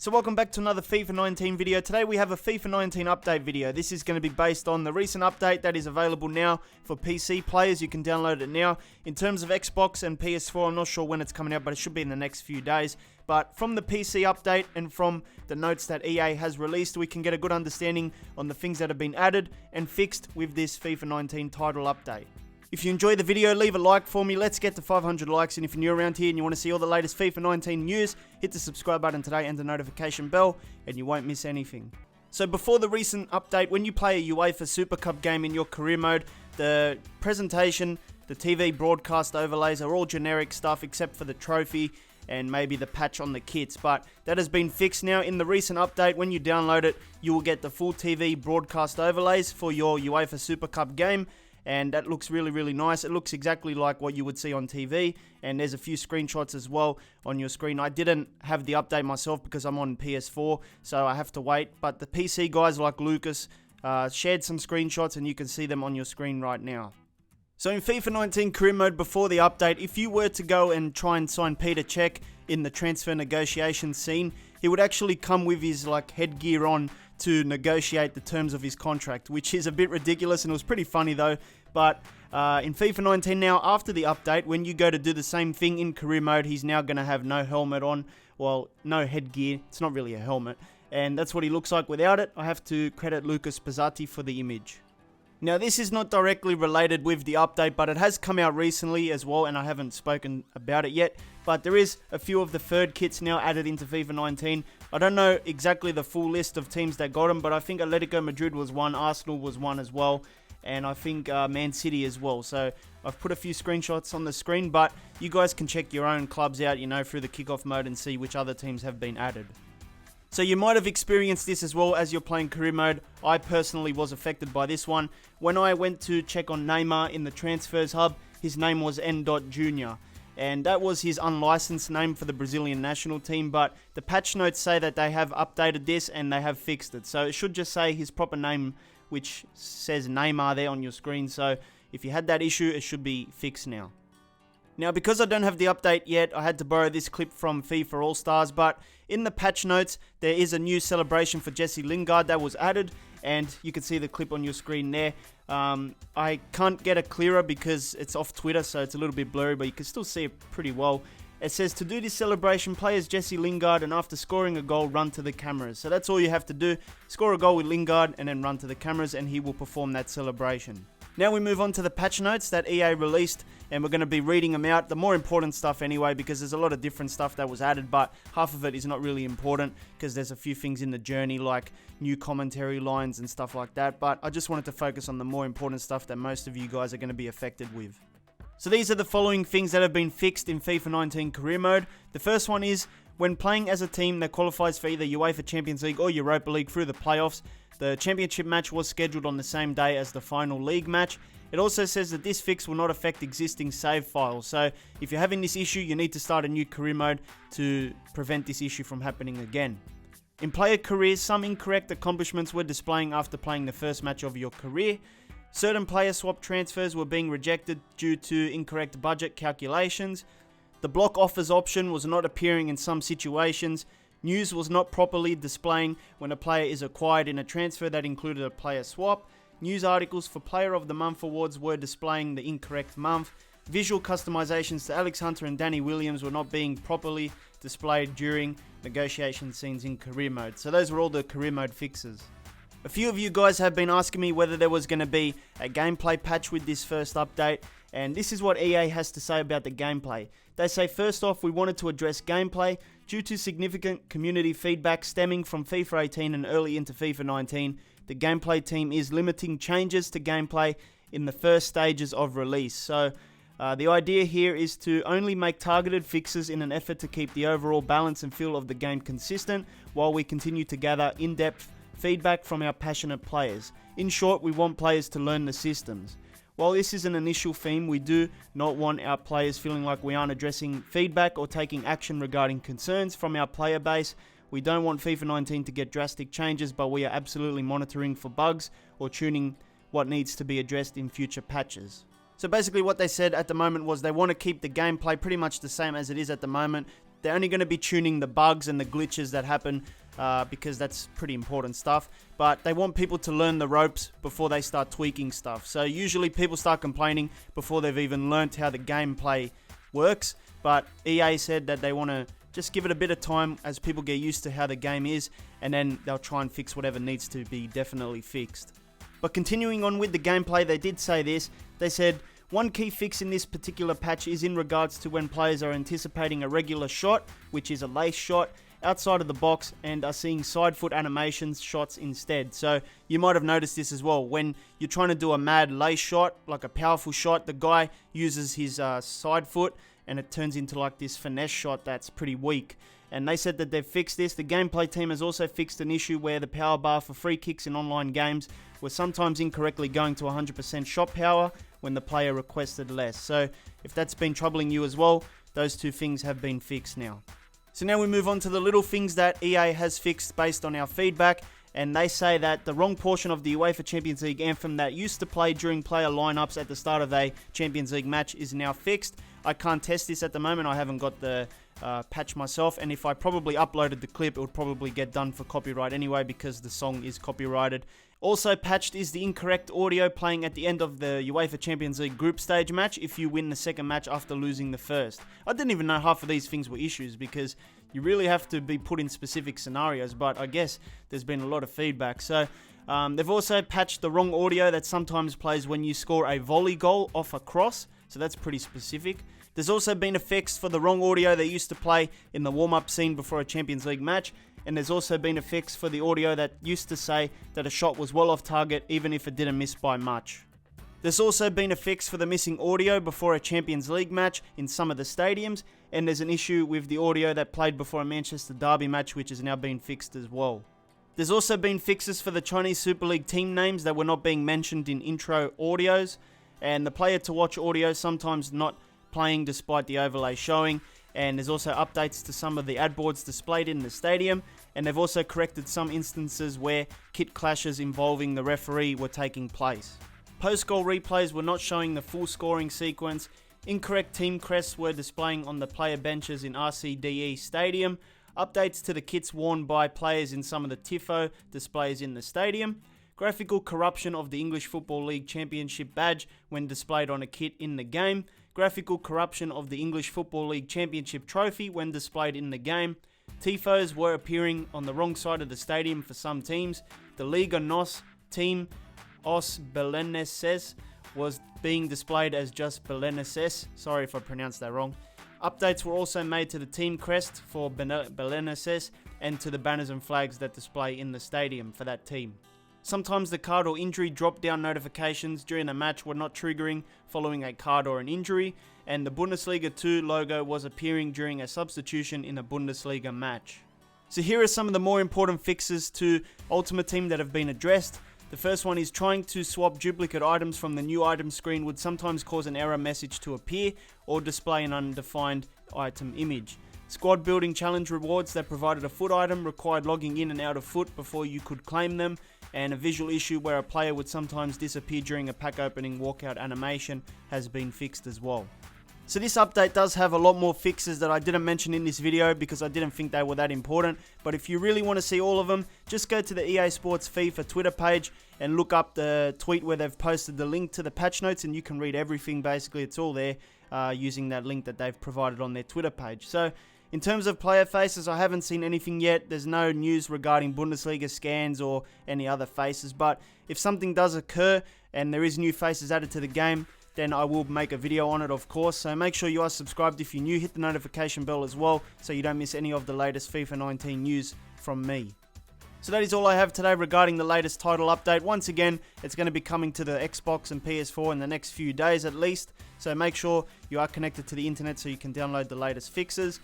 So welcome back to another FIFA 19 video. Today we have a FIFA 19 update video. This is going to be based on the recent update that is available now for PC players. You can download it now. In terms of Xbox and PS4, I'm not sure when it's coming out, but it should be in the next few days. But from the PC update and from the notes that EA has released, we can get a good understanding on the things that have been added and fixed with this FIFA 19 title update. If you enjoyed the video, leave a like for me. Let's get to 500 likes. And if you're new around here and you want to see all the latest FIFA 19 news, hit the subscribe button today and the notification bell, and you won't miss anything. So before the recent update, when you play a UEFA Super Cup game in your career mode, the presentation, the TV broadcast overlays are all generic stuff except for the trophy and maybe the patch on the kits. But that has been fixed now. In the recent update, when you download it, you will get the full TV broadcast overlays for your UEFA Super Cup game. And that looks really nice. It looks exactly like what you would see on TV. And there's a few screenshots as well on your screen. I didn't have the update myself because I'm on PS4, so I have to wait. But the PC guys like Lucas shared some screenshots and you can see them on your screen right now. So in FIFA 19 career mode before the update, if you were to go and try and sign Peter Cech in the transfer negotiation scene, he would actually come with his headgear on to negotiate the terms of his contract, which is a bit ridiculous, and it was pretty funny though. But in FIFA 19 now, after the update, when you go to do the same thing in career mode, he's now going to have no helmet on. Well, no headgear. It's not really a helmet. And that's what he looks like without it. I have to credit Lucas Pizzati for the image. Now, this is not directly related with the update, but it has come out recently as well, and I haven't spoken about it yet. But there is a few of the third kits now added into FIFA 19. I don't know exactly the full list of teams that got them, but I think Atletico Madrid was one, Arsenal was one as well, and I think Man City as well. So I've put a few screenshots on the screen, but you guys can check your own clubs out, through the kickoff mode and see which other teams have been added. So you might have experienced this as well as you're playing career mode. I personally was affected by this one. When I went to check on Neymar in the transfers hub, his name was N. Jr. And that was his unlicensed name for the Brazilian national team, but the patch notes say that they have updated this and they have fixed it. So it should just say his proper name, which says Neymar there on your screen. So if you had that issue, it should be fixed now. Now, because I don't have the update yet, I had to borrow this clip from FIFA All-Stars, but in the patch notes, there is a new celebration for Jesse Lingard that was added, and you can see the clip on your screen there. I can't get it clearer because it's off Twitter, so it's a little bit blurry, but you can still see it pretty well. It says, to do this celebration, play as Jesse Lingard, and after scoring a goal, run to the cameras. So that's all you have to do. Score a goal with Lingard, and then run to the cameras, and he will perform that celebration. Now we move on to the patch notes that EA released, and we're going to be reading them out. The more important stuff anyway, because there's a lot of different stuff that was added, but half of it is not really important because there's a few things in the journey like new commentary lines and stuff like that. But I just wanted to focus on the more important stuff that most of you guys are going to be affected with. So these are the following things that have been fixed in FIFA 19 career mode. The first one is, when playing as a team that qualifies for either UEFA Champions League or Europa League through the playoffs, the championship match was scheduled on the same day as the final league match. It also says that this fix will not affect existing save files. So if you're having this issue, you need to start a new career mode to prevent this issue from happening again. In player careers, some incorrect accomplishments were displaying after playing the first match of your career. Certain player swap transfers were being rejected due to incorrect budget calculations. The block offers option was not appearing in some situations. News was not properly displaying when a player is acquired in a transfer that included a player swap. News articles for Player of the Month awards were displaying the incorrect month. Visual customizations to Alex Hunter and Danny Williams were not being properly displayed during negotiation scenes in career mode. So those were all the career mode fixes. A few of you guys have been asking me whether there was going to be a gameplay patch with this first update, and this is what EA has to say about the gameplay. They say, first off, we wanted to address gameplay. Due to significant community feedback stemming from FIFA 18 and early into FIFA 19, the gameplay team is limiting changes to gameplay in the first stages of release. So the idea here is to only make targeted fixes in an effort to keep the overall balance and feel of the game consistent while we continue to gather in-depth feedback from our passionate players. In short, we want players to learn the systems. While this is an initial theme, we do not want our players feeling like we aren't addressing feedback or taking action regarding concerns from our player base. We don't want FIFA 19 to get drastic changes, but we are absolutely monitoring for bugs or tuning what needs to be addressed in future patches. So basically what they said at the moment was they want to keep the gameplay pretty much the same as it is at the moment. They're only going to be tuning the bugs and the glitches that happen because that's pretty important stuff. But they want people to learn the ropes before they start tweaking stuff. So usually people start complaining before they've even learnt how the gameplay works. But EA said that they want to just give it a bit of time as people get used to how the game is, and then they'll try and fix whatever needs to be definitely fixed. But continuing on with the gameplay, they did say this. They said, one key fix in this particular patch is in regards to when players are anticipating a regular shot, which is a lace shot, outside of the box and are seeing side foot animations shots instead. So you might have noticed this as well. When you're trying to do a mad lace shot, like a powerful shot, the guy uses his side foot and it turns into like this finesse shot that's pretty weak. And they said that they've fixed this. The gameplay team has also fixed an issue where the power bar for free kicks in online games was sometimes incorrectly going to 100% shot power when the player requested less. So if that's been troubling you as well, those two things have been fixed now. So now we move on to the little things that EA has fixed based on our feedback. And they say that the wrong portion of the UEFA Champions League anthem that used to play during player lineups at the start of a Champions League match is now fixed. I can't test this at the moment. I haven't got the patch myself, and if I probably uploaded the clip, it would probably get done for copyright anyway because the song is copyrighted. Also patched is the incorrect audio playing at the end of the UEFA Champions League group stage match if you win the second match after losing the first. I didn't even know half of these things were issues because you really have to be put in specific scenarios, but I guess there's been a lot of feedback. So they've also patched the wrong audio that sometimes plays when you score a volley goal off a cross, so that's pretty specific. There's also been a fix for the wrong audio that used to play in the warm-up scene before a Champions League match, and there's also been a fix for the audio that used to say that a shot was well off target even if it didn't miss by much. There's also been a fix for the missing audio before a Champions League match in some of the stadiums, and there's an issue with the audio that played before a Manchester Derby match which has now been fixed as well. There's also been fixes for the Chinese Super League team names that were not being mentioned in intro audios, and the player to watch audio sometimes not playing despite the overlay showing, and there's also updates to some of the ad boards displayed in the stadium, and they've also corrected some instances where kit clashes involving the referee were taking place. Post-goal replays were not showing the full scoring sequence, incorrect team crests were displaying on the player benches in RCDE Stadium, updates to the kits worn by players in some of the TIFO displays in the stadium, graphical corruption of the English Football League Championship badge when displayed on a kit in the game, graphical corruption of the English Football League Championship trophy when displayed in the game. TIFOs were appearing on the wrong side of the stadium for some teams. The Liga NOS team Os Belenenses was being displayed as just Belenenses. Sorry if I pronounced that wrong. Updates were also made to the team crest for Belenenses and to the banners and flags that display in the stadium for that team. Sometimes the card or injury drop-down notifications during a match were not triggering following a card or an injury, and the Bundesliga 2 logo was appearing during a substitution in a Bundesliga match. So here are some of the more important fixes to Ultimate Team that have been addressed. The first one is trying to swap duplicate items from the new item screen would sometimes cause an error message to appear or display an undefined item image. Squad building challenge rewards that provided a foot item required logging in and out of foot before you could claim them, and a visual issue where a player would sometimes disappear during a pack opening walkout animation has been fixed as well. So this update does have a lot more fixes that I didn't mention in this video because I didn't think they were that important, but if you really want to see all of them, just go to the EA Sports FIFA Twitter page and look up the tweet where they've posted the link to the patch notes, and you can read everything. Basically it's all there using that link that they've provided on their Twitter page. So in terms of player faces, I haven't seen anything yet. There's no news regarding Bundesliga scans or any other faces, but if something does occur and there is new faces added to the game, then I will make a video on it, of course. So make sure you are subscribed if you're new. Hit the notification bell as well so you don't miss any of the latest FIFA 19 news from me. So that is all I have today regarding the latest title update. Once again, it's going to be coming to the Xbox and PS4 in the next few days at least. So make sure you are connected to the internet so you can download the latest fixes.